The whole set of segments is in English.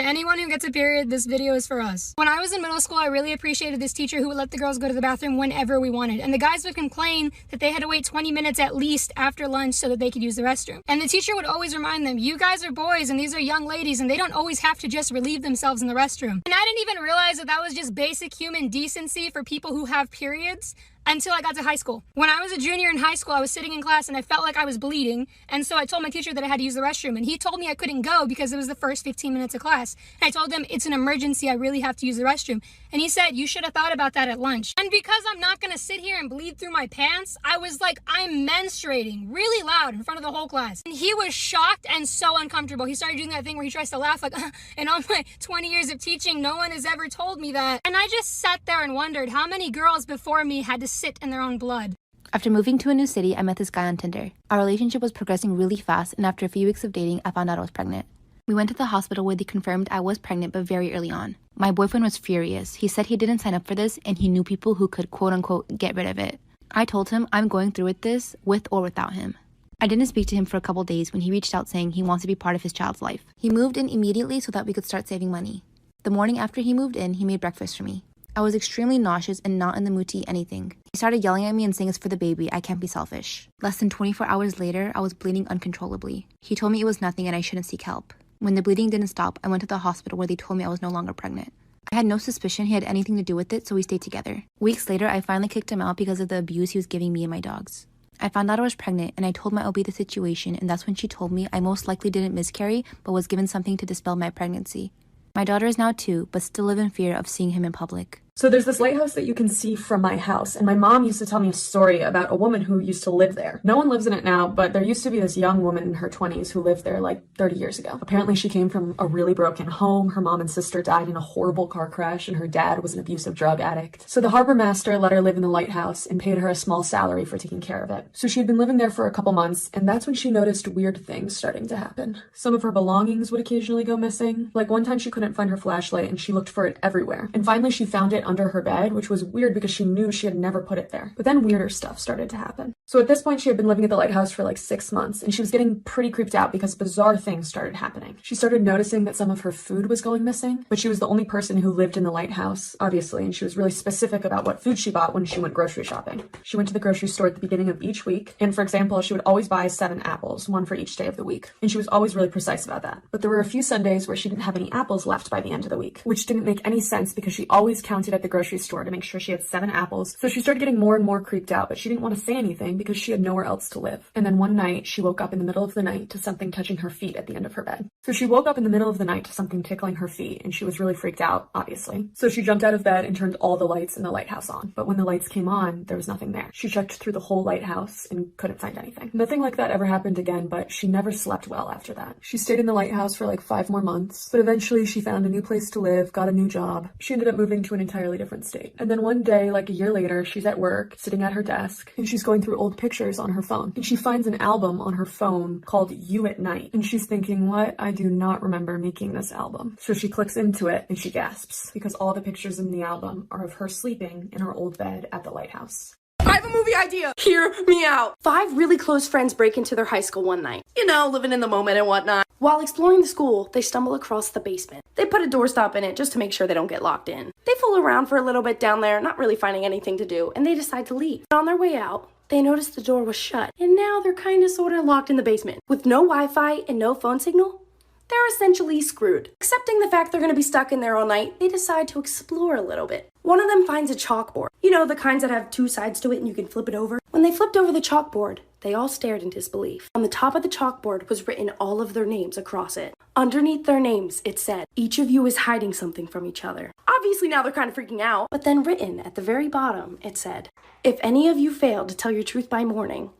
anyone who gets a period, this video is for us. When I was in middle school, I really appreciated this teacher who would let the girls go to the bathroom whenever we wanted. And the guys would complain that they had to wait 20 minutes at least after lunch so that they could use the restroom. And the teacher would always remind them, you guys are boys and these are young ladies and they don't always have to just relieve themselves in the restroom. And I didn't even realize that that was just basic human decency for people who have periods until I got to high school. When I was a junior in high school, I was sitting in class and I felt like I was bleeding. And so I told my teacher that I had to use the restroom and he told me I couldn't go because it was the first 15 minutes of class. And I told him it's an emergency, I really have to use the restroom. And he said, you should have thought about that at lunch. And because I'm not gonna sit here and bleed through my pants, I was like, I'm menstruating really loud in front of the whole class. And he was shocked and so uncomfortable. He started doing that thing where he tries to laugh like, in all my 20 years of teaching, no one has ever told me that. And I just sat there and wondered how many girls before me had to sit in their own blood. After moving to a new city, I met this guy on Tinder. Our relationship was progressing really fast, and after a few weeks of dating, I found out I was pregnant. We went to the hospital where they confirmed I was pregnant, but very early on. My boyfriend was furious. He said he didn't sign up for this, and he knew people who could quote-unquote get rid of it. I told him I'm going through with this, with or without him. I didn't speak to him for a couple days when he reached out saying he wants to be part of his child's life. He moved in immediately so that we could start saving money. The morning after he moved in, he made breakfast for me. I was extremely nauseous and not in the mood to eat anything. He started yelling at me and saying it's for the baby, I can't be selfish. Less than 24 hours later, I was bleeding uncontrollably. He told me it was nothing and I shouldn't seek help. When the bleeding didn't stop, I went to the hospital where they told me I was no longer pregnant. I had no suspicion he had anything to do with it, so we stayed together. Weeks later, I finally kicked him out because of the abuse he was giving me and my dogs. I found out I was pregnant and I told my OB the situation, and that's when she told me I most likely didn't miscarry but was given something to dispel my pregnancy. My daughter is now 2, but still live in fear of seeing him in public. So there's this lighthouse that you can see from my house, and my mom used to tell me a story about a woman who used to live there. No one lives in it now, but there used to be this young woman in her 20s who lived there like 30 years ago. Apparently she came from a really broken home. Her mom and sister died in a horrible car crash, and her dad was an abusive drug addict. So the harbor master let her live in the lighthouse and paid her a small salary for taking care of it. So she had been living there for a couple months, and that's when she noticed weird things starting to happen. Some of her belongings would occasionally go missing. Like one time she couldn't find her flashlight and she looked for it everywhere. And finally she found it under her bed, which was weird because she knew she had never put it there. But then weirder stuff started to happen. So at this point, she had been living at the lighthouse for like 6 months, and she was getting pretty creeped out because bizarre things started happening. She started noticing that some of her food was going missing, but she was the only person who lived in the lighthouse, obviously, and she was really specific about what food she bought when she went grocery shopping. She went to the grocery store at the beginning of each week, and for example, she would always buy 7 apples, 1 for each day of the week. And she was always really precise about that. But there were a few Sundays where she didn't have any apples left by the end of the week, which didn't make any sense because she always counted at the grocery store to make sure she had 7 apples. So she started getting more and more creeped out, but she didn't want to say anything because she had nowhere else to live. And then one night she woke up in the middle of the night to something touching her feet at the end of her bed. So she woke up in the middle of the night to something tickling her feet, and she was really freaked out, obviously. So she jumped out of bed and turned all the lights in the lighthouse on. But when the lights came on, there was nothing there. She checked through the whole lighthouse and couldn't find anything. Nothing like that ever happened again, but she never slept well after that. She stayed in the lighthouse for like 5 more months, but eventually she found a new place to live, got a new job. She ended up moving to an entirely different state. And then one day, like a year later, she's at work, sitting at her desk, and she's going through old pictures on her phone. And she finds an album on her phone called You at Night. And she's thinking, what? I do not remember making this album. So she clicks into it and she gasps because all the pictures in the album are of her sleeping in her old bed at the lighthouse. I have a movie idea! Hear me out! 5 really close friends break into their high school one night. You know, living in the moment and whatnot. While exploring the school, they stumble across the basement. They put a doorstop in it just to make sure they don't get locked in. They fool around for a little bit down there, not really finding anything to do, and they decide to leave. On their way out, they notice the door was shut, and now they're kinda sorta locked in the basement. With no Wi-Fi and no phone signal, they're essentially screwed. Accepting the fact they're gonna be stuck in there all night, they decide to explore a little bit. One of them finds a chalkboard. You know, the kinds that have 2 sides to it and you can flip it over. When they flipped over the chalkboard, they all stared in disbelief. On the top of the chalkboard was written all of their names across it. Underneath their names, it said, each of you is hiding something from each other. Obviously now they're kind of freaking out. But then written at the very bottom, it said, if any of you fail to tell your truth by morning,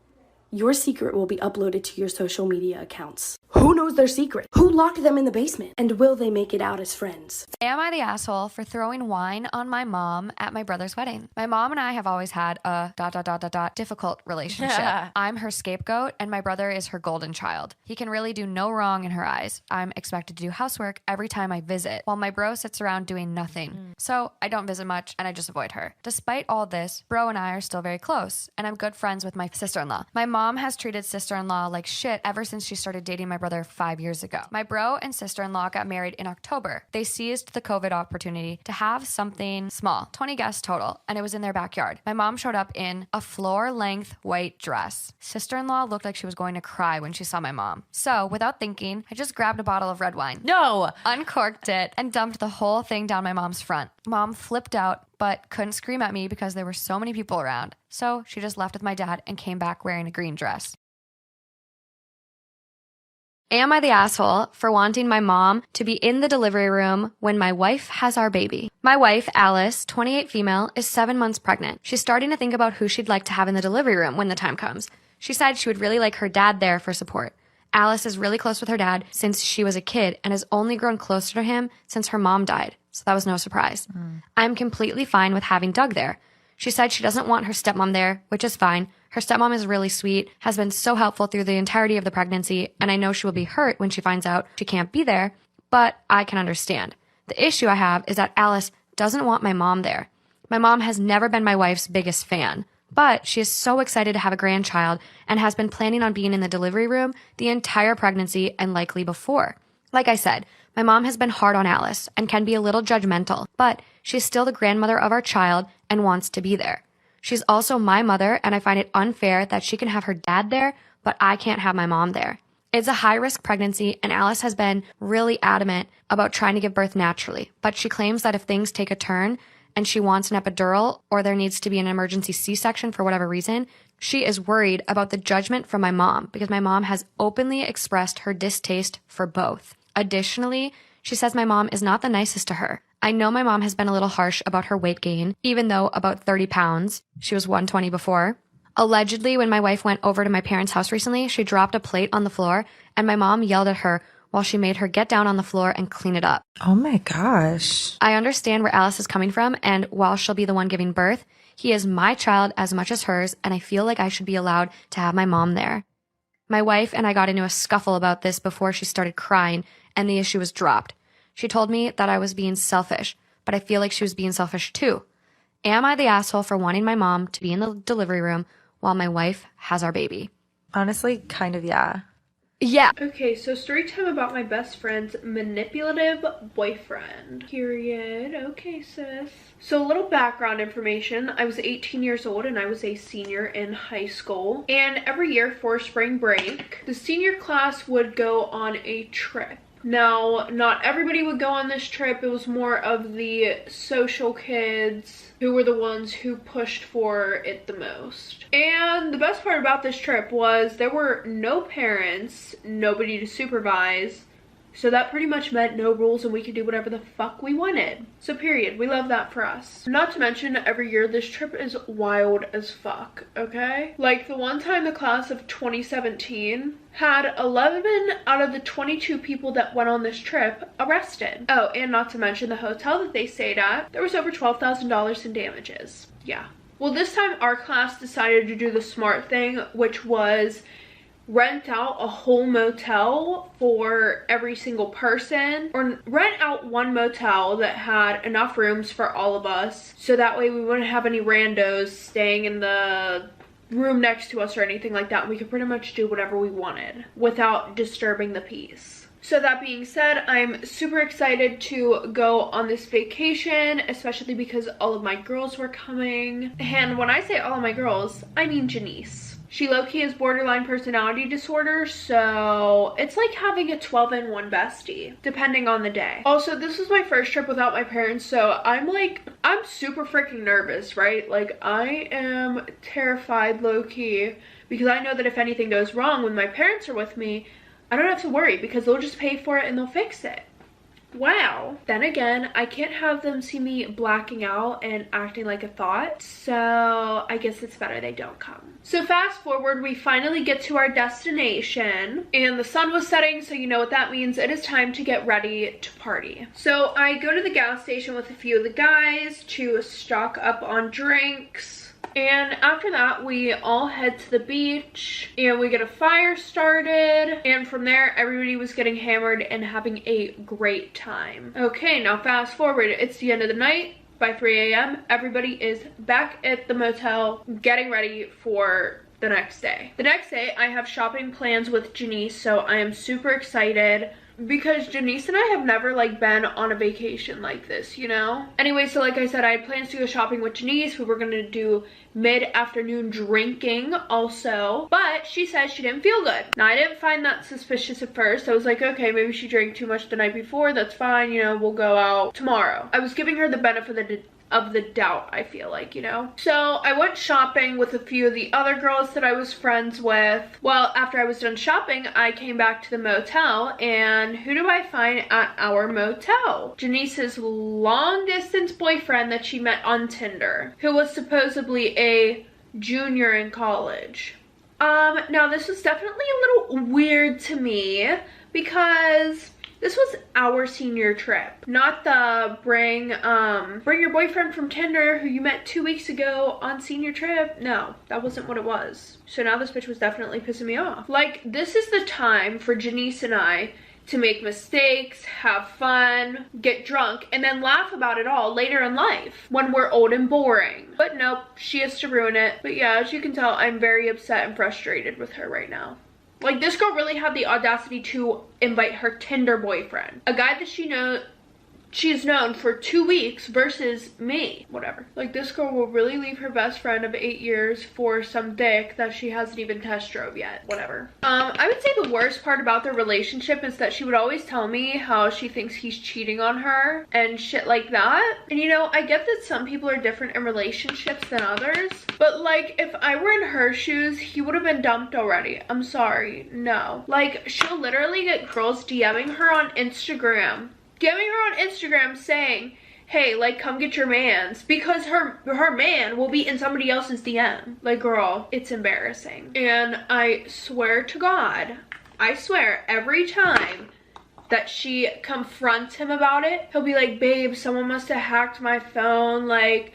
your secret will be uploaded to your social media accounts. Who knows their secret? Who locked them in the basement? And will they make it out as friends? Am I the asshole for throwing wine on my mom at my brother's wedding? My mom and I have always had a difficult relationship. I'm her scapegoat and my brother is her golden child. He can really do no wrong in her eyes. I'm expected to do housework every time I visit, while my bro sits around doing nothing. So I don't visit much and I just avoid her. Despite all this, bro and I are still very close and I'm good friends with my sister-in-law. My mom mom has treated sister-in-law like shit ever since she started dating my brother 5 years ago. My bro and sister-in-law got married in October. They seized the COVID opportunity to have something small, 20 guests total, and it was in their backyard. My mom showed up in a floor-length white dress. Sister-in-law looked like she was going to cry when she saw my mom. So, without thinking, I just grabbed a bottle of red wine. No. Uncorked it and dumped the whole thing down my mom's front. Mom flipped out, but couldn't scream at me because there were so many people around. So she just left with my dad and came back wearing a green dress. Am I the asshole for wanting my mom to be in the delivery room when my wife has our baby? My wife, Alice, 28 female, is 7 months pregnant. She's starting to think about who she'd like to have in the delivery room when the time comes. She said she would really like her dad there for support. Alice is really close with her dad since she was a kid and has only grown closer to him since her mom died. So that was no surprise. I'm completely fine with having Doug there. She said she doesn't want her stepmom there, which is fine. Her stepmom is really sweet, has been so helpful through the entirety of the pregnancy, and I know she will be hurt when she finds out she can't be there, but I can understand. The issue I have is that Alice doesn't want my mom there. My mom has never been my wife's biggest fan, but she is so excited to have a grandchild and has been planning on being in the delivery room the entire pregnancy and likely before. Like I said, my mom has been hard on Alice and can be a little judgmental, but she's still the grandmother of our child and wants to be there. She's also my mother, and I find it unfair that she can have her dad there, but I can't have my mom there. It's a high-risk pregnancy, and Alice has been really adamant about trying to give birth naturally, but she claims that if things take a turn and she wants an epidural or there needs to be an emergency C-section for whatever reason, she is worried about the judgment from my mom because my mom has openly expressed her distaste for both. Additionally, she says my mom is not the nicest to her. I know my mom has been a little harsh about her weight gain, even though about 30 pounds. She was 120 before. Allegedly, when my wife went over to my parents' house recently, she dropped a plate on the floor, and my mom yelled at her while she made her get down on the floor and clean it up. Oh my gosh. I understand where Alice is coming from, and while she'll be the one giving birth, he is my child as much as hers, and I feel like I should be allowed to have my mom there. My wife and I got into a scuffle about this before she started crying, and the issue was dropped. She told me that I was being selfish, but I feel like she was being selfish too. Am I the asshole for wanting my mom to be in the delivery room while my wife has our baby? Honestly, kind of, yeah. Yeah. Okay, so story time about my best friend's manipulative boyfriend. Period. Okay, sis. So a little background information. I was 18 years old and I was a senior in high school. And every year for spring break, the senior class would go on a trip. Now, not everybody would go on this trip. It was more of the social kids who were the ones who pushed for it the most. And the best part about this trip was there were no parents, nobody to supervise. So that pretty much meant no rules and we could do whatever the fuck we wanted. So period, we love that for us. Not to mention every year this trip is wild as fuck, okay? Like the one time the class of 2017 had 11 out of the 22 people that went on this trip arrested. Oh, and not to mention the hotel that they stayed at, there was over $12,000 in damages. Yeah. Well, this time our class decided to do the smart thing, which was rent out a whole motel for every single person, or rent out one motel that had enough rooms for all of us, so that way we wouldn't have any randos staying in the room next to us or anything like that. We could pretty much do whatever we wanted without disturbing the peace. So that being said, I'm super excited to go on this vacation, especially because all of my girls were coming. And when I say all of my girls, I mean Janice. She low-key has borderline personality disorder, so it's like having a 12-in-1 bestie, depending on the day. Also, this was my first trip without my parents, so I'm super freaking nervous, right? Like, I am terrified low-key, because I know that if anything goes wrong when my parents are with me, I don't have to worry, because they'll just pay for it and they'll fix it. Wow. Then again, I can't have them see me blacking out and acting like a thought, so I guess it's better they don't come. So fast forward, we finally get to our destination, and the sun was setting, so you know what that means. It is time to get ready to party. So I go to the gas station with a few of the guys to stock up on drinks. And after that, we all head to the beach and we get a fire started. And from there, everybody was getting hammered and having a great time. Okay, now fast forward, it's the end of the night. By 3 a.m., everybody is back at the motel getting ready for the next day. The next day, I have shopping plans with Janice, so I am super excited because Janice and I have never like been on a vacation like this, you know? Anyway, so like I said, I had plans to go shopping with Janice. We were gonna do mid-afternoon drinking also, but she said she didn't feel good. Now, I didn't find that suspicious at first. I was like, okay, maybe she drank too much the night before. That's fine, you know, we'll go out tomorrow. I was giving her the benefit of the doubt, I feel like, you know? So I went shopping with a few of the other girls that I was friends with. Well, after I was done shopping, I came back to the motel, and who do I find at our motel? Janice's long distance boyfriend that she met on Tinder, who was supposedly a junior in college. Now this was definitely a little weird to me because this was our senior trip, not the bring your boyfriend from Tinder who you met 2 weeks ago on senior trip. No, that wasn't what it was. So now this bitch was definitely pissing me off. Like, this is the time for Janice and I to make mistakes, have fun, get drunk, and then laugh about it all later in life when we're old and boring. But nope, she has to ruin it. But yeah, as you can tell, I'm very upset and frustrated with her right now. Like, this girl really had the audacity to invite her Tinder boyfriend, a guy that she's known for 2 weeks, versus me. Whatever. Like, this girl will really leave her best friend of 8 years for some dick that she hasn't even test drove yet. Whatever. I would say the worst part about their relationship is that she would always tell me how she thinks he's cheating on her and shit like that. And you know, I get that some people are different in relationships than others, but like, if I were in her shoes, he would have been dumped already. I'm sorry. No. Like, she'll literally get girls DMing her on Instagram. Saying, hey, like, come get your mans, because her man will be in somebody else's DM. Like, girl, it's embarrassing. And I swear to God, I swear, every time that she confronts him about it, he'll be like, babe, someone must have hacked my phone. Like,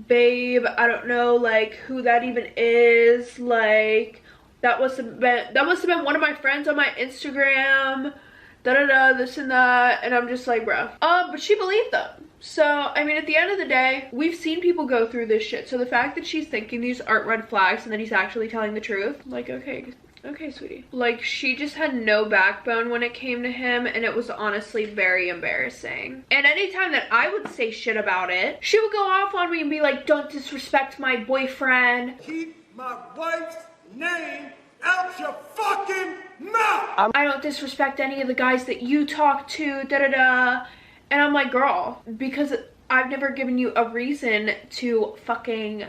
babe, I don't know, like, who that even is. Like, that must have been one of my friends on my Instagram. This and that. And I'm just like, bro. But she believed them. So, I mean, at the end of the day, we've seen people go through this shit. So the fact that she's thinking these aren't red flags and that he's actually telling the truth, like, okay, sweetie. Like, she just had no backbone when it came to him, and it was honestly very embarrassing. And anytime that I would say shit about it, she would go off on me and be like, don't disrespect my boyfriend. Keep my wife's name out your fucking mouth! I don't disrespect any of the guys that you talk to, And I'm like, girl, because I've never given you a reason to fucking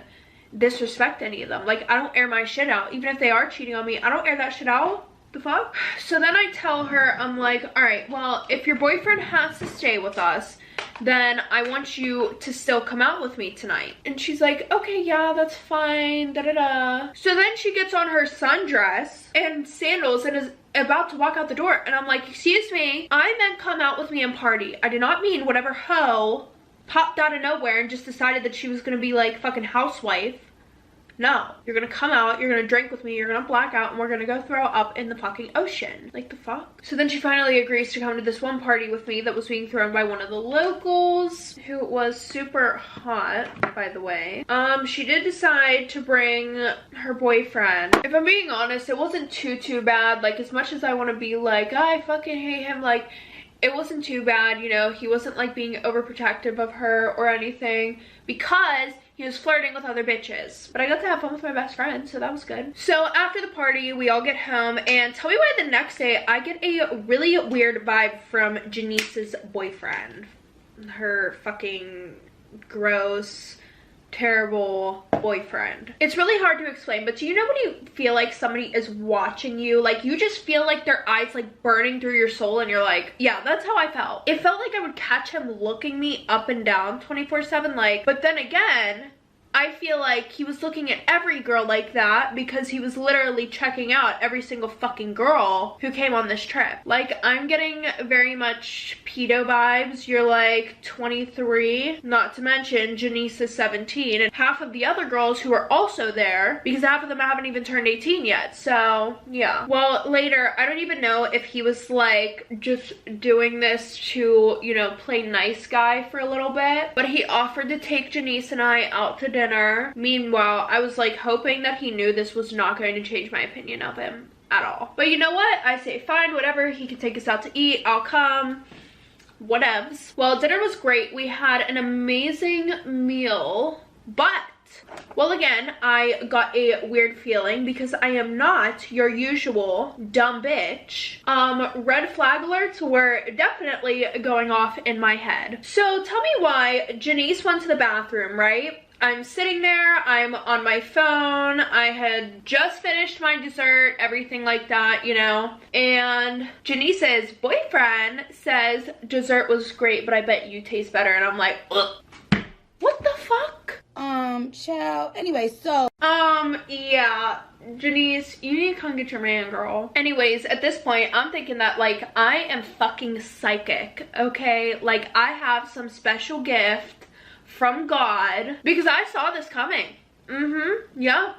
disrespect any of them. Like, I don't air my shit out. Even if they are cheating on me, I don't air that shit out. The fuck? So then I tell her, I'm like, all right, well, if your boyfriend has to stay with us, then I want you to still come out with me tonight. And she's like, okay, yeah, that's fine, So then she gets on her sundress and sandals and is about to walk out the door. And I'm like, excuse me, I meant come out with me and party. I did not mean whatever hoe popped out of nowhere and just decided that she was gonna be like fucking housewife. No, you're gonna come out, you're gonna drink with me, you're gonna black out, and we're gonna go throw up in the fucking ocean. Like, the fuck? So then she finally agrees to come to this one party with me that was being thrown by one of the locals, who was super hot, by the way. She did decide to bring her boyfriend. If I'm being honest, it wasn't too bad. Like, as much as I want to be like, I fucking hate him, like, it wasn't too bad, you know. He wasn't like being overprotective of her or anything, because he was flirting with other bitches. But I got to have fun with my best friend, so that was good. So after the party, we all get home, and tell me why the next day I get a really weird vibe from Janice's boyfriend. Her fucking gross, terrible boyfriend. It's really hard to explain, but do you know when you feel like somebody is watching you? Like, you just feel like their eyes like burning through your soul, and you're like, yeah, that's how I felt. It felt like I would catch him looking me up and down 24/7, like, but then again, I feel like he was looking at every girl like that because he was literally checking out every single fucking girl who came on this trip. Like, I'm getting very much pedo vibes. You're like 23, not to mention Janice is 17, and half of the other girls who are also there, because half of them haven't even turned 18 yet. So yeah. Well, later, I don't even know if he was like just doing this to, you know, play nice guy for a little bit, but he offered to take Janice and I out to dinner dinner. Meanwhile, I was like hoping that he knew this was not going to change my opinion of him at all. But you know what? I say fine, whatever. He can take us out to eat. I'll come. Whatevs. Well, dinner was great. We had an amazing meal, but well, again, I got a weird feeling because I am not your usual dumb bitch. Red flag alerts were definitely going off in my head. So tell me why Janice went to the bathroom, right? I'm sitting there, I'm on my phone, I had just finished my dessert, everything like that, you know, and Janice's boyfriend says dessert was great, but I bet you taste better, and I'm like, ugh. What the fuck? Child. Anyway, so. Yeah. Janice, you need to come get your man, girl. Anyways, at this point, I'm thinking that, like, I am fucking psychic, okay? Like, I have some special gift from God because I saw this coming. Yeah.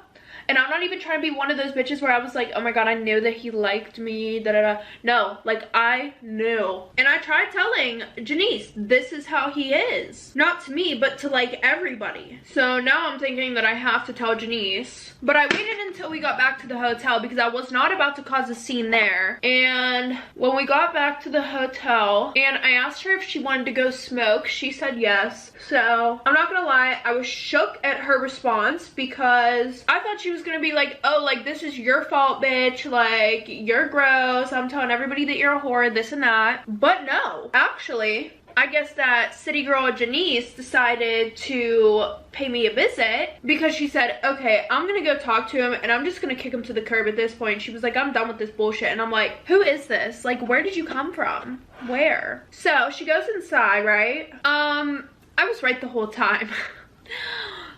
And I'm not even trying to be one of those bitches where I was like, oh my god, I knew that he liked me, da-da-da. No, like, I knew. And I tried telling Janice, this is how he is. Not to me, but to, like, everybody. So now I'm thinking that I have to tell Janice. But I waited until we got back to the hotel because I was not about to cause a scene there. And when we got back to the hotel, and I asked her if she wanted to go smoke, she said yes. So, I'm not gonna lie, I was shook at her response because I thought she was gonna be like, oh, like, this is your fault, bitch, like, you're gross, I'm telling everybody that you're a whore, this and that. But no, actually, I guess that city girl Janice decided to pay me a visit because she said, okay, I'm gonna go talk to him and I'm just gonna kick him to the curb at this point. She was like, I'm done with this bullshit. And I'm like, who is this? Like, where did you come from? Where? So she goes inside, right? I was right the whole time.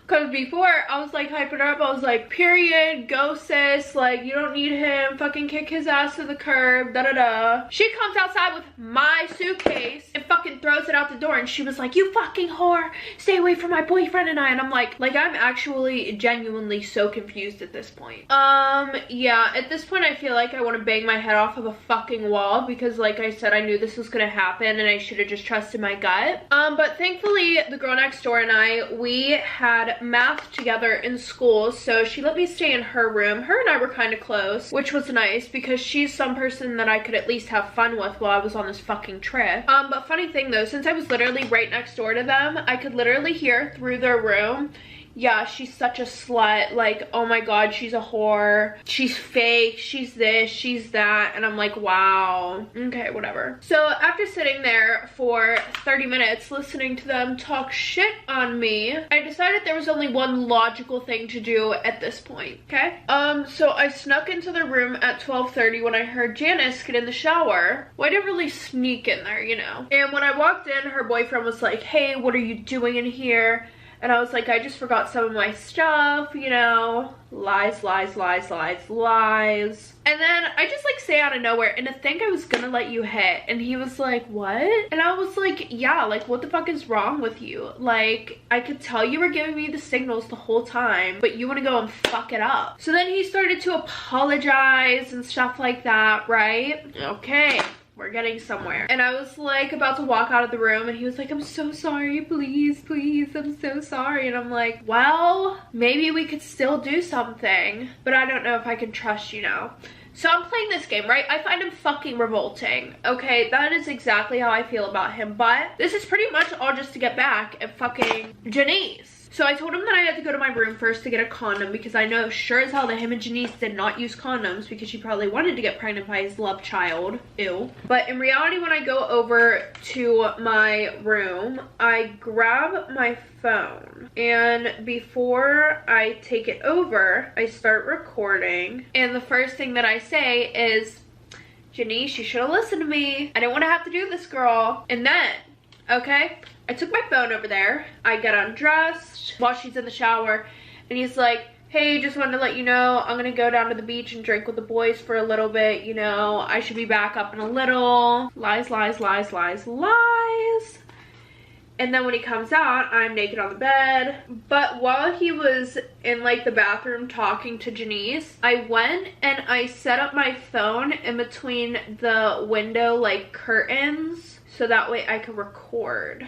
Because before, I was like hyping her up. I was like, period, go sis, like, you don't need him, fucking kick his ass to the curb, da-da-da. She comes outside with my suitcase and fucking throws it out the door, and she was like, you fucking whore, stay away from my boyfriend and I. And I'm like, I'm actually genuinely so confused at this point. Yeah, at this point, I feel like I want to bang my head off of a fucking wall because, like I said, I knew this was gonna happen and I should have just trusted my gut. But thankfully, the girl next door and I, we had math together in school, so she let me stay in her room. Her and I were kind of close, which was nice because she's some person that I could at least have fun with while I was on this fucking trip. But funny thing though, since I was literally right next door to them, I could literally hear through their room, yeah, she's such a slut, like, oh my god, she's a whore, she's fake, she's this, she's that, and I'm like, wow, okay, whatever. So after sitting there for 30 minutes listening to them talk shit on me, I decided there was only one logical thing to do at this point, okay? So I snuck into the room at 12:30 when I heard Janice get in the shower. Well, I didn't really sneak in there, you know? And when I walked in, her boyfriend was like, hey, what are you doing in here? And I was like, I just forgot some of my stuff, you know, lies, lies, lies, lies, lies. And then I just like say out of nowhere, and I think I was gonna let you hit. And he was like, what? And I was like, yeah, like, what the fuck is wrong with you? Like, I could tell you were giving me the signals the whole time, but you want to go and fuck it up. So then he started to apologize and stuff like that, right? Okay. We're getting somewhere. And I was like about to walk out of the room and he was like, I'm so sorry, please, please, I'm so sorry. And I'm like, well, maybe we could still do something, but I don't know if I can trust you now. So I'm playing this game, right? I find him fucking revolting. Okay, that is exactly how I feel about him, but this is pretty much all just to get back at fucking Janice. So I told him that I had to go to my room first to get a condom because I know sure as hell that him and Janice did not use condoms because she probably wanted to get pregnant by his love child. Ew. But in reality, when I go over to my room, I grab my phone. And before I take it over, I start recording. And the first thing that I say is, Janice, you should have listened to me. I didn't want to have to do this, girl. And then, okay, I took my phone over there. I get undressed while she's in the shower. And he's like, hey, just wanted to let you know I'm gonna go down to the beach and drink with the boys for a little bit. You know, I should be back up in a little. Lies, lies, lies, lies, lies. And then when he comes out, I'm naked on the bed. But while he was in like the bathroom talking to Janice, I went and I set up my phone in between the window like curtains so that way I could record.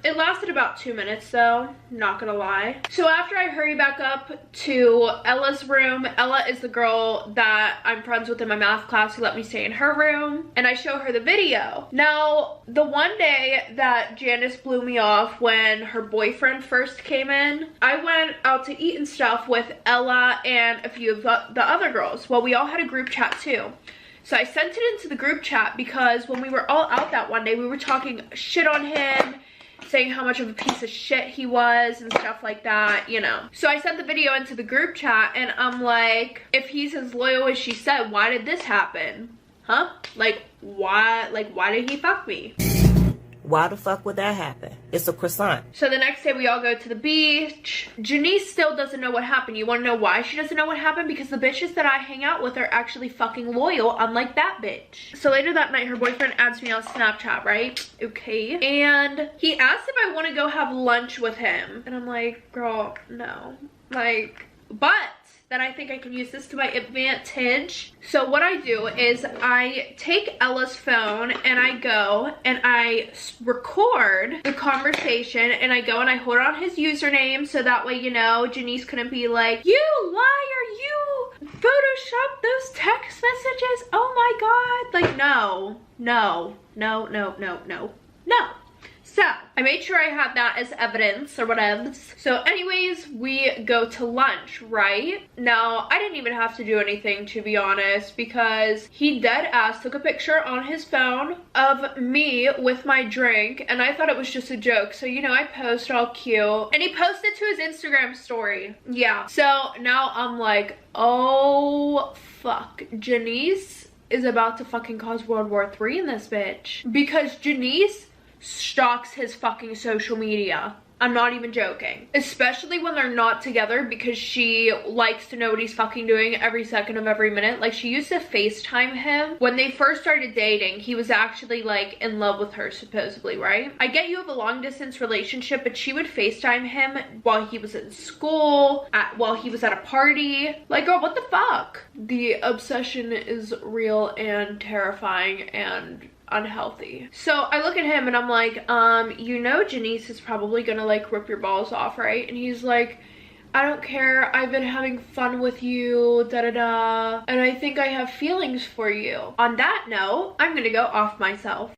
It lasted about 2 minutes though, not gonna lie. So after I hurry back up to Ella's room, Ella is the girl that I'm friends with in my math class who let me stay in her room, and I show her the video. Now, the one day that Janice blew me off when her boyfriend first came in, I went out to eat and stuff with Ella and a few of the other girls. Well, we all had a group chat too. So I sent it into the group chat because when we were all out that one day, we were talking shit on him, saying how much of a piece of shit he was and stuff like that, you know. So I sent the video into the group chat and I'm like, if he's as loyal as she said, why did this happen? Huh? Like, why did he fuck me? Why the fuck would that happen? It's a croissant. So the next day we all go to the beach. Janice still doesn't know what happened. You want to know why she doesn't know what happened? Because the bitches that I hang out with are actually fucking loyal, unlike that bitch. So later that night, her boyfriend adds me on Snapchat, right? Okay. And he asked if I want to go have lunch with him. And I'm like, girl, no. Like, but then I think I can use this to my advantage. So what I do is I take Ella's phone and I go and I record the conversation, and I go and I hold on his username so that way, you know, Janice couldn't be like, you liar, you photoshopped those text messages, oh my god. Like, no. So I made sure I had that as evidence or whatever. So anyways, we go to lunch, right? Now, I didn't even have to do anything, to be honest, because he dead ass took a picture on his phone of me with my drink, and I thought it was just a joke. So, you know, I post all cute, and he posted to his Instagram story. Yeah. So now I'm like, oh fuck, Janice is about to fucking cause World War III in this bitch. Because Janice stalks his fucking social media. I'm not even joking. Especially when they're not together, because she likes to know what he's fucking doing every second of every minute. Like, she used to FaceTime him. When they first started dating, he was actually like in love with her, supposedly, right? I get you have a long distance relationship, but she would FaceTime him while he was in school, while he was at a party. Like, girl, what the fuck? The obsession is real and terrifying and unhealthy. So I look at him and I'm like, you know Janice is probably gonna like rip your balls off, right? And he's like, I don't care, I've been having fun with you, da-da-da, and I think I have feelings for you. On that note, I'm gonna go off myself.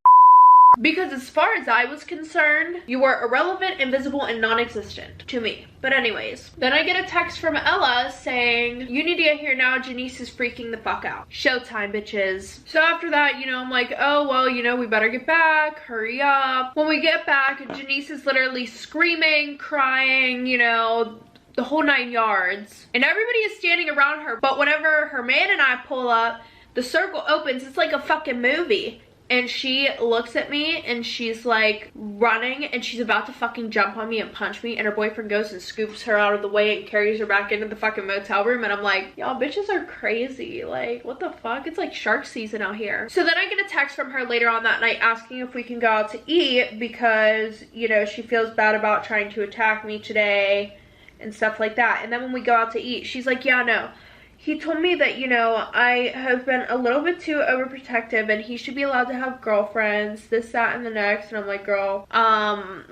Because as far as I was concerned, you were irrelevant, invisible, and non-existent to me. But anyways, then I get a text from Ella saying, you need to get here now, Janice is freaking the fuck out. Showtime, bitches. So after that, you know, I'm like, oh, well, you know, we better get back, hurry up. When we get back, Janice is literally screaming, crying, you know, the whole 9 yards. And everybody is standing around her, but whenever her man and I pull up, the circle opens, it's like a fucking movie. And she looks at me and she's like running and she's about to fucking jump on me and punch me, and her boyfriend goes and scoops her out of the way and carries her back into the fucking motel room. And I'm like, y'all bitches are crazy. Like, what the fuck? It's like shark season out here. So then I get a text from her later on that night asking if we can go out to eat because, you know, she feels bad about trying to attack me today and stuff like that. And then when we go out to eat, she's like, yeah, no. He told me that, you know, I have been a little bit too overprotective and he should be allowed to have girlfriends, this, that, and the next. And I'm like, girl,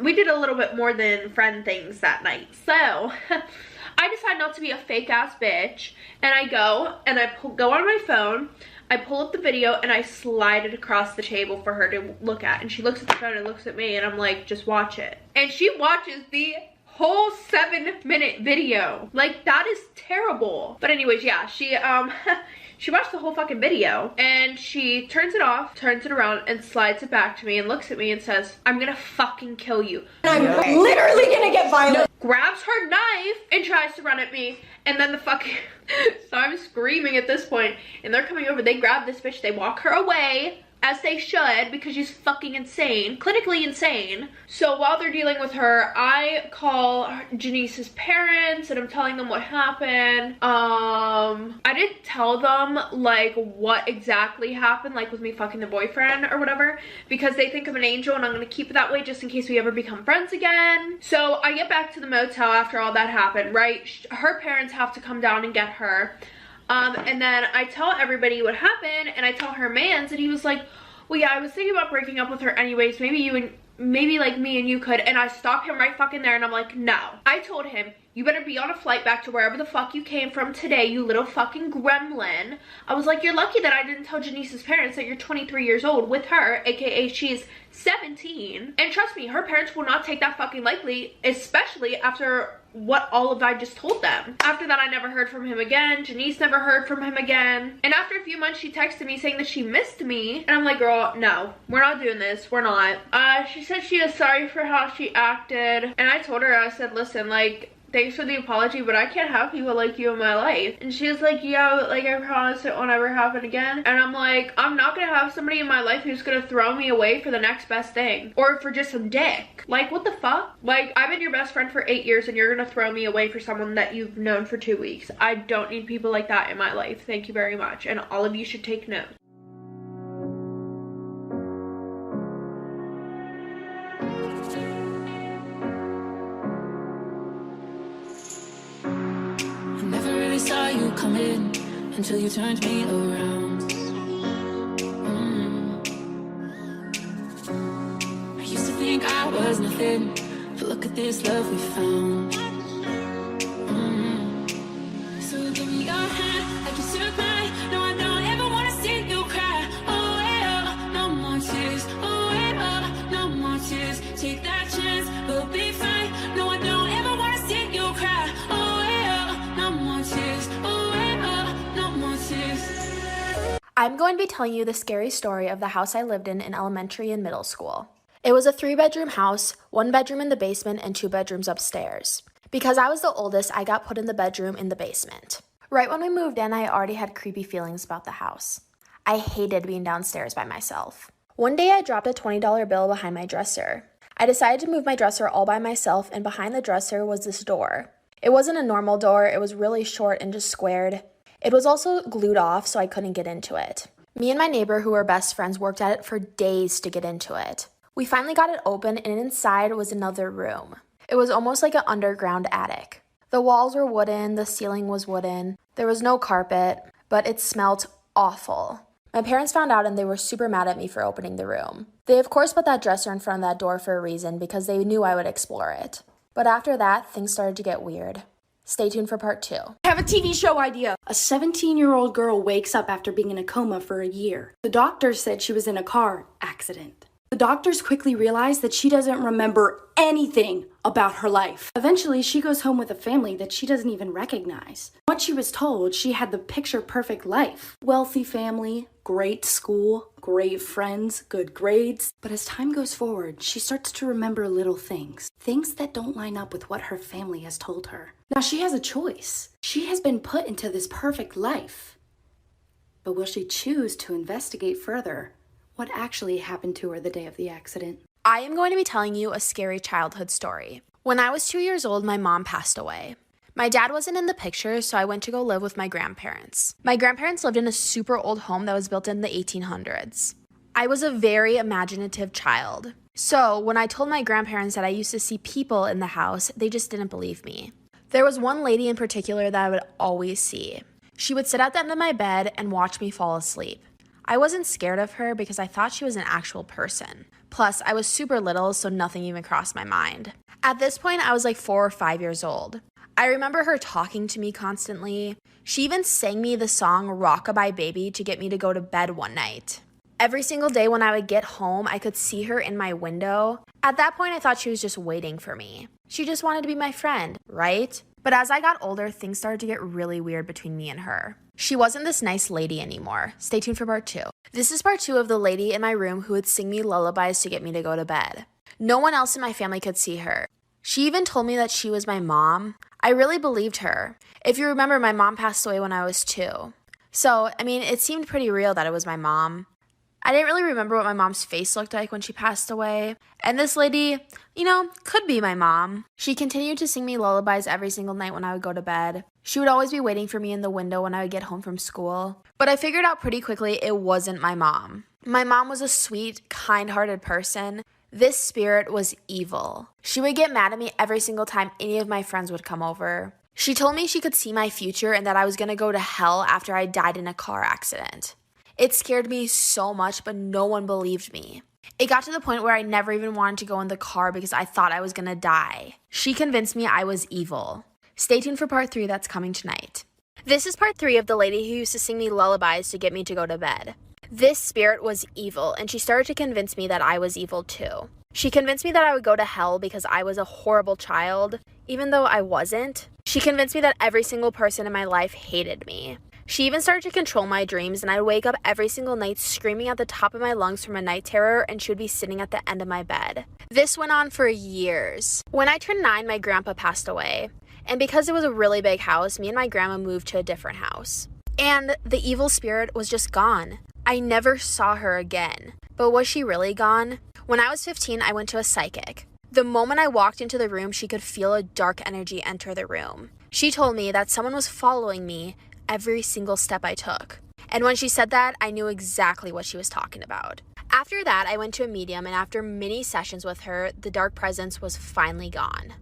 we did a little bit more than friend things that night. So I decide not to be a fake ass bitch, and I go and I go on my phone, I pull up the video and I slide it across the table for her to look at. And she looks at the phone and looks at me and I'm like, just watch it. And she watches the whole 7-minute video. Like, that is terrible. But anyways, yeah, she watched the whole fucking video and she turns it off, turns it around and slides it back to me and looks at me and says, I'm gonna fucking kill you. I'm literally gonna get violent. Grabs her knife and tries to run at me, and then the fucking so I'm screaming at this point and they're coming over. They grab this bitch, they walk her away, as they should, because she's fucking insane, clinically insane. So while they're dealing with her, I call Janice's parents and I'm telling them what happened. I didn't tell them like what exactly happened, like with me fucking the boyfriend or whatever, because they think I'm an angel and I'm gonna keep it that way just in case we ever become friends again. So I get back to the motel after all that happened, right? Her parents have to come down and get her. And then I tell everybody what happened and I tell her mans, and he was like, well, yeah, I was thinking about breaking up with her anyways. Maybe like me and you could. And I stopped him right fucking there and I'm like, no. I told him, you better be on a flight back to wherever the fuck you came from today, you little fucking gremlin. I was like, you're lucky that I didn't tell Janice's parents that you're 23 years old with her, aka she's 17. And trust me, her parents will not take that fucking lightly, especially after what all of I just told them. After that, I never heard from him again. Janice never heard from him again. And after a few months, she texted me saying that she missed me. And I'm like, girl, no, we're not doing this. We're not. She said she was sorry for how she acted. And I told her, I said, listen, like, thanks for the apology, but I can't have people like you in my life. And she was like, yeah, like, I promise it won't ever happen again. And I'm like, I'm not gonna have somebody in my life who's gonna throw me away for the next best thing. Or for just some dick. Like, what the fuck? Like, I've been your best friend for 8 years and you're gonna throw me away for someone that you've known for 2 weeks. I don't need people like that in my life. Thank you very much. And all of you should take note. Saw you coming until you turned me around. I used to think I was nothing, but look at this love we found. So give me your hand like you took mine. No, I don't ever wanna see you cry. Oh yeah, no more tears. Oh yeah, no more tears. Take that chance, we'll be fine. No, I don't ever wanna see you cry. Oh yeah, no more tears. I'm going to be telling you the scary story of the house I lived in elementary and middle school. It was a 3-bedroom house, 1 bedroom in the basement and 2 bedrooms upstairs. Because I was the oldest, I got put in the bedroom in the basement. Right when we moved in, I already had creepy feelings about the house. I hated being downstairs by myself. One day I dropped a $20 bill behind my dresser. I decided to move my dresser all by myself, and behind the dresser was this door. It wasn't a normal door, it was really short and just squared. It was also glued off, so I couldn't get into it. Me and my neighbor, who were best friends, worked at it for days to get into it. We finally got it open, and inside was another room. It was almost like an underground attic. The walls were wooden, the ceiling was wooden, there was no carpet, but it smelled awful. My parents found out and they were super mad at me for opening the room. They of course put that dresser in front of that door for a reason because they knew I would explore it. But after that, things started to get weird. Stay tuned for part 2. I have a TV show idea. A 17-year-old girl wakes up after being in a coma for a year. The doctor said she was in a car accident. The doctors quickly realize that she doesn't remember anything about her life. Eventually, she goes home with a family that she doesn't even recognize. What she was told, she had the picture-perfect life. Wealthy family, great school, great friends, good grades. But as time goes forward, she starts to remember little things. Things that don't line up with what her family has told her. Now she has a choice. She has been put into this perfect life. But will she choose to investigate further what actually happened to her the day of the accident? I am going to be telling you a scary childhood story. When I was 2 years old, my mom passed away. My dad wasn't in the picture, so I went to go live with my grandparents. My grandparents lived in a super old home that was built in the 1800s. I was a very imaginative child. So when I told my grandparents that I used to see people in the house, they just didn't believe me. There was one lady in particular that I would always see. She would sit at the end of my bed and watch me fall asleep. I wasn't scared of her because I thought she was an actual person. Plus, I was super little, so nothing even crossed my mind. At this point, I was like 4 or 5 years old. I remember her talking to me constantly. She even sang me the song Rockabye Baby to get me to go to bed one night. Every single day when I would get home, I could see her in my window. At that point, I thought she was just waiting for me. She just wanted to be my friend, right? But as I got older, things started to get really weird between me and her. She wasn't this nice lady anymore. Stay tuned for part 2. This is part 2 of the lady in my room who would sing me lullabies to get me to go to bed. No one else in my family could see her. She even told me that she was my mom. I really believed her. If you remember, my mom passed away when I was 2. So, it seemed pretty real that it was my mom. I didn't really remember what my mom's face looked like when she passed away. And this lady, could be my mom. She continued to sing me lullabies every single night when I would go to bed. She would always be waiting for me in the window when I would get home from school. But I figured out pretty quickly it wasn't my mom. My mom was a sweet, kind-hearted person. This spirit was evil. She would get mad at me every single time any of my friends would come over. She told me she could see my future and that I was going to go to hell after I died in a car accident. It scared me so much, but no one believed me. It got to the point where I never even wanted to go in the car because I thought I was gonna die. She convinced me I was evil. Stay tuned for part 3 that's coming tonight. This is part 3 of the lady who used to sing me lullabies to get me to go to bed. This spirit was evil, and she started to convince me that I was evil too. She convinced me that I would go to hell because I was a horrible child, even though I wasn't. She convinced me that every single person in my life hated me. She even started to control my dreams, and I'd wake up every single night screaming at the top of my lungs from a night terror, and she would be sitting at the end of my bed. This went on for years. When I turned 9, my grandpa passed away, and because it was a really big house, me and my grandma moved to a different house. And the evil spirit was just gone. I never saw her again. But was she really gone? When I was 15, I went to a psychic. The moment I walked into the room, she could feel a dark energy enter the room. She told me that someone was following me every single step I took. And when she said that, I knew exactly what she was talking about. After that, I went to a medium, and after many sessions with her, the dark presence was finally gone.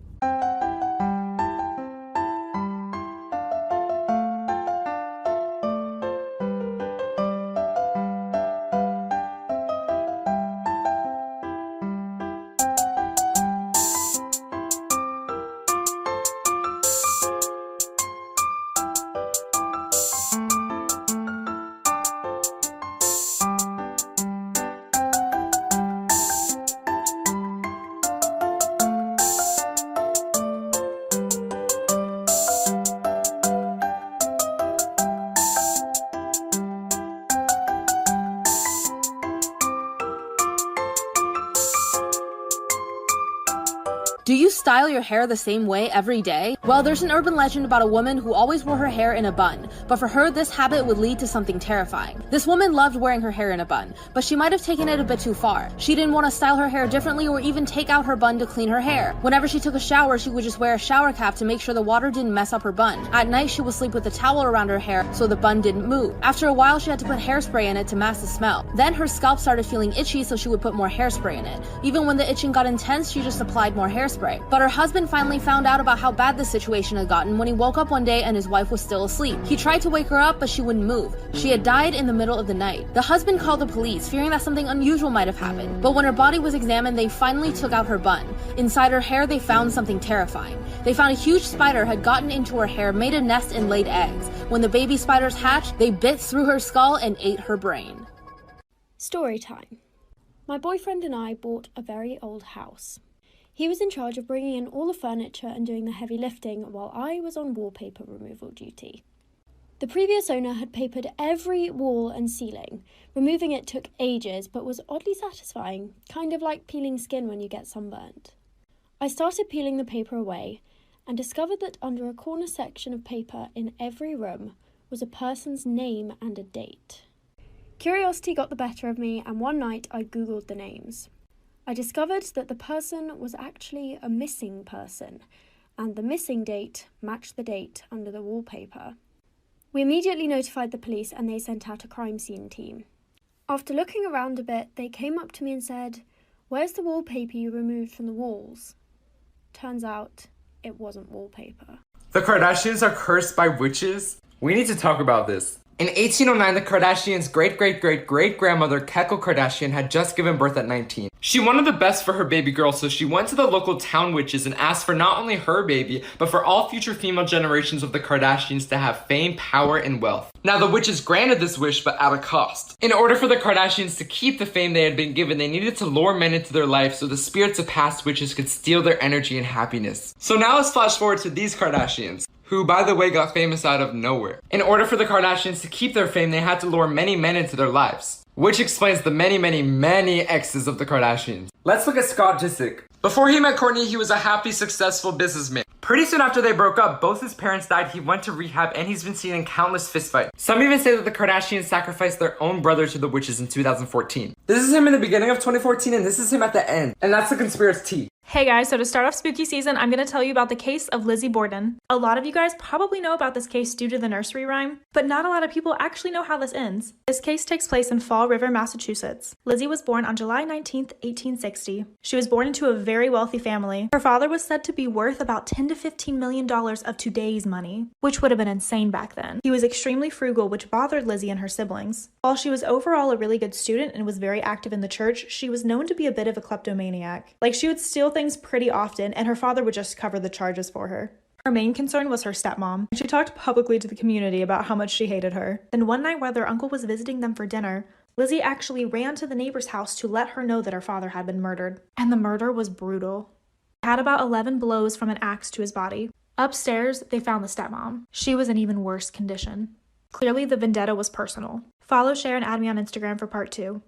Do you style your hair the same way every day? Well, there's an urban legend about a woman who always wore her hair in a bun, but for her, this habit would lead to something terrifying. This woman loved wearing her hair in a bun, but she might have taken it a bit too far. She didn't want to style her hair differently or even take out her bun to clean her hair. Whenever she took a shower, she would just wear a shower cap to make sure the water didn't mess up her bun. At night, she would sleep with a towel around her hair so the bun didn't move. After a while, she had to put hairspray in it to mask the smell. Then her scalp started feeling itchy, so she would put more hairspray in it. Even when the itching got intense, she just applied more hairspray. But her husband finally found out about how bad the situation had gotten when he woke up one day and his wife was still asleep. He tried to wake her up, but she wouldn't move. She had died in the middle of the night. The husband called the police, fearing that something unusual might have happened. But when her body was examined, they finally took out her bun. Inside her hair, they found something terrifying. They found a huge spider had gotten into her hair, made a nest, and laid eggs. When the baby spiders hatched, they bit through her skull and ate her brain. Story time. My boyfriend and I bought a very old house. He was in charge of bringing in all the furniture and doing the heavy lifting while I was on wallpaper removal duty. The previous owner had papered every wall and ceiling. Removing it took ages but was oddly satisfying, kind of like peeling skin when you get sunburnt. I started peeling the paper away and discovered that under a corner section of paper in every room was a person's name and a date. Curiosity got the better of me, and one night I googled the names. I discovered that the person was actually a missing person, and the missing date matched the date under the wallpaper. We immediately notified the police, and they sent out a crime scene team. After looking around a bit, they came up to me and said, "Where's the wallpaper you removed from the walls?" Turns out, it wasn't wallpaper. The Kardashians are cursed by witches? We need to talk about this. In 1809, the Kardashians' great-great-great-great-grandmother, Kekel Kardashian, had just given birth at 19. She wanted the best for her baby girl, so she went to the local town witches and asked for not only her baby, but for all future female generations of the Kardashians to have fame, power, and wealth. Now, the witches granted this wish, but at a cost. In order for the Kardashians to keep the fame they had been given, they needed to lure men into their life so the spirits of past witches could steal their energy and happiness. So now let's flash forward to these Kardashians, who, by the way, got famous out of nowhere. In order for the Kardashians to keep their fame, they had to lure many men into their lives, which explains the many exes of the Kardashians. Let's look at Scott Disick. Before he met Kourtney, he was a happy, successful businessman. Pretty soon after they broke up, both his parents died, he went to rehab, and he's been seen in countless fistfights. Some even say that the Kardashians sacrificed their own brother to the witches in 2014. This is him in the beginning of 2014, and this is him at the end. And that's the conspiracy. Hey guys, so to start off spooky season, I'm going to tell you about the case of Lizzie Borden. A lot of you guys probably know about this case due to the nursery rhyme, but not a lot of people actually know how this ends. This case takes place in Fall River, Massachusetts. Lizzie was born on July 19th, 1860. She was born into a very wealthy family. Her father was said to be worth about $10 to $15 million of today's money, which would have been insane back then. He was extremely frugal, which bothered Lizzie and her siblings. While she was overall a really good student and was very active in the church, she was known to be a bit of a kleptomaniac. Like, she would steal things pretty often, and her father would just cover the charges for her. Her main concern was her stepmom. She talked publicly to the community about how much she hated her. Then one night while their uncle was visiting them for dinner, Lizzie actually ran to the neighbor's house to let her know that her father had been murdered. And the murder was brutal. He had about 11 blows from an axe to his body. Upstairs, they found the stepmom. She was in even worse condition. Clearly, the vendetta was personal. Follow, share, and add me on Instagram for part 2.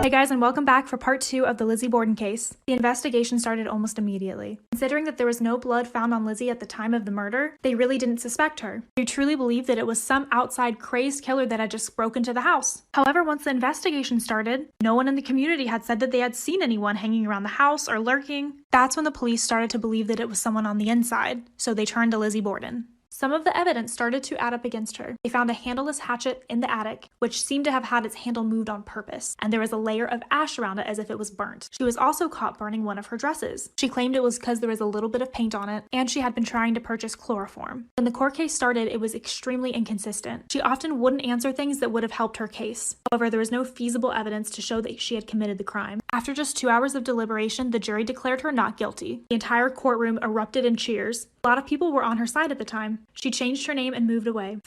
Hey guys, and welcome back for part 2 of the Lizzie Borden case. The investigation started almost immediately. Considering that there was no blood found on Lizzie at the time of the murder, they really didn't suspect her. They truly believed that it was some outside crazed killer that had just broken into the house. However, once the investigation started, no one in the community had said that they had seen anyone hanging around the house or lurking. That's when the police started to believe that it was someone on the inside, so they turned to Lizzie Borden. Some of the evidence started to add up against her. They found a handleless hatchet in the attic, which seemed to have had its handle moved on purpose, and there was a layer of ash around it as if it was burnt. She was also caught burning one of her dresses. She claimed it was because there was a little bit of paint on it, and she had been trying to purchase chloroform. When the court case started, it was extremely inconsistent. She often wouldn't answer things that would have helped her case. However, there was no feasible evidence to show that she had committed the crime. After just 2 hours of deliberation, the jury declared her not guilty. The entire courtroom erupted in cheers. A lot of people were on her side at the time. She changed her name and moved away.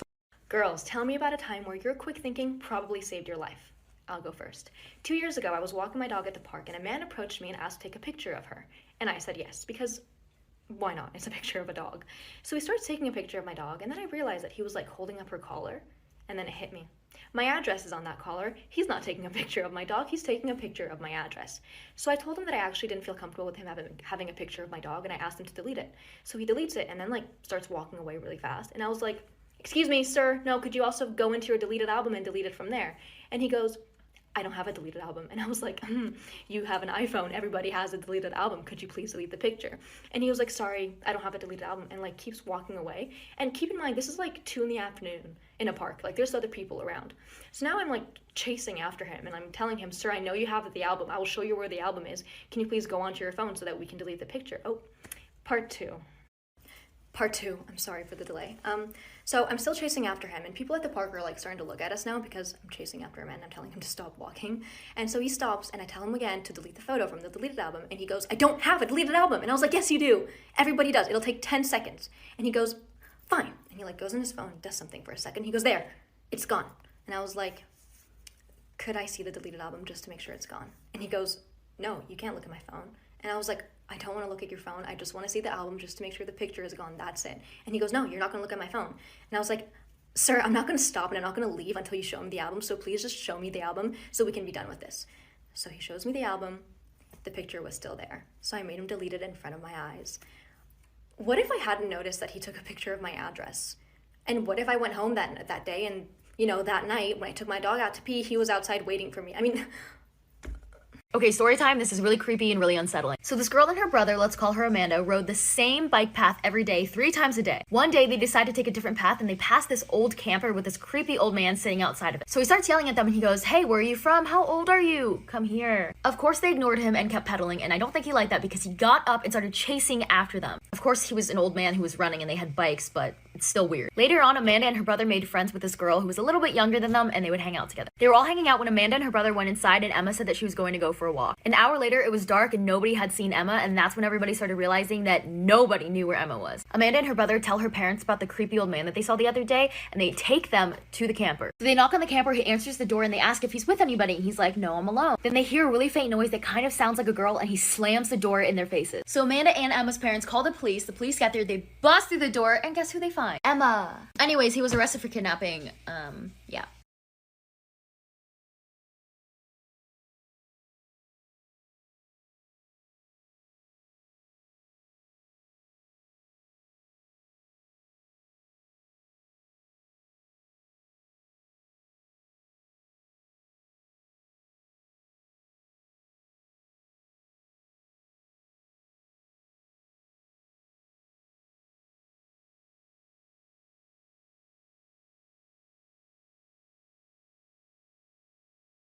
Girls, tell me about a time where your quick thinking probably saved your life. I'll go first. 2 years ago, I was walking my dog at the park and a man approached me and asked to take a picture of her. And I said yes, because why not? It's a picture of a dog. So he starts taking a picture of my dog, and then I realized that he was like holding up her collar, and then it hit me. My address is on that collar. He's not taking a picture of my dog, he's taking a picture of my address. So I told him that I actually didn't feel comfortable with him having a picture of my dog, and I asked him to delete it. So he deletes it and then like starts walking away really fast. And I was like, "Excuse me, sir, no, could you also go into your deleted album and delete it from there?" And he goes, "I don't have a deleted album." And I was like, "You have an iPhone, everybody has a deleted album, could you please delete the picture?" And he was like, "Sorry, I don't have a deleted album," and like keeps walking away. And keep in mind, this is like 2 PM in a park, like there's other people around. So now I'm like chasing after him and I'm telling him, "Sir, I know you have the album, I will show you where the album is, can you please go onto your phone so that we can delete the picture?" Oh, part two, I'm sorry for the delay. So I'm still chasing after him, and people at the park are like starting to look at us now because I'm chasing after him and I'm telling him to stop walking. And so he stops, and I tell him again to delete the photo from the deleted album, and he goes, "I don't have a deleted album." And I was like, "Yes, you do. Everybody does. It'll take 10 seconds. And he goes, "Fine." And he like goes on his phone, does something for a second. He goes, "There, it's gone." And I was like, "Could I see the deleted album just to make sure it's gone?" And he goes, "No, you can't look at my phone." And I was like, "I don't want to look at your phone. I just want to see the album just to make sure the picture is gone. That's it." And he goes, "No, you're not going to look at my phone." And I was like, "Sir, I'm not going to stop and I'm not going to leave until you show me the album. So please just show me the album so we can be done with this." So he shows me the album. The picture was still there. So I made him delete it in front of my eyes. What if I hadn't noticed that he took a picture of my address? And what if I went home that day and, that night when I took my dog out to pee, he was outside waiting for me? I mean, Okay, story time. This is really creepy and really unsettling. So this girl and her brother, let's call her Amanda, rode the same bike path every day, 3 times a day. One day they decide to take a different path and they pass this old camper with this creepy old man sitting outside of it. So he starts yelling at them and he goes, "Hey, where are you from? How old are you? Come here." Of course they ignored him and kept pedaling, and I don't think he liked that because he got up and started chasing after them. Of course he was an old man who was running and they had bikes, but it's still weird. Later on, Amanda and her brother made friends with this girl who was a little bit younger than them, and they would hang out together. They were all hanging out when Amanda and her brother went inside, and Emma said that she was going to go for a walk. An hour later, it was dark and nobody had seen Emma, and that's when everybody started realizing that nobody knew where Emma was. Amanda and her brother tell her parents about the creepy old man that they saw the other day, and they take them to the camper. So they knock on the camper, he answers the door, and they ask if he's with anybody, and he's like, "No, I'm alone." Then they hear a really faint noise that kind of sounds like a girl, and he slams the door in their faces. So Amanda and Emma's parents call the police get there, they bust through the door, and guess who they find? Emma. Anyways, he was arrested for kidnapping. Yeah.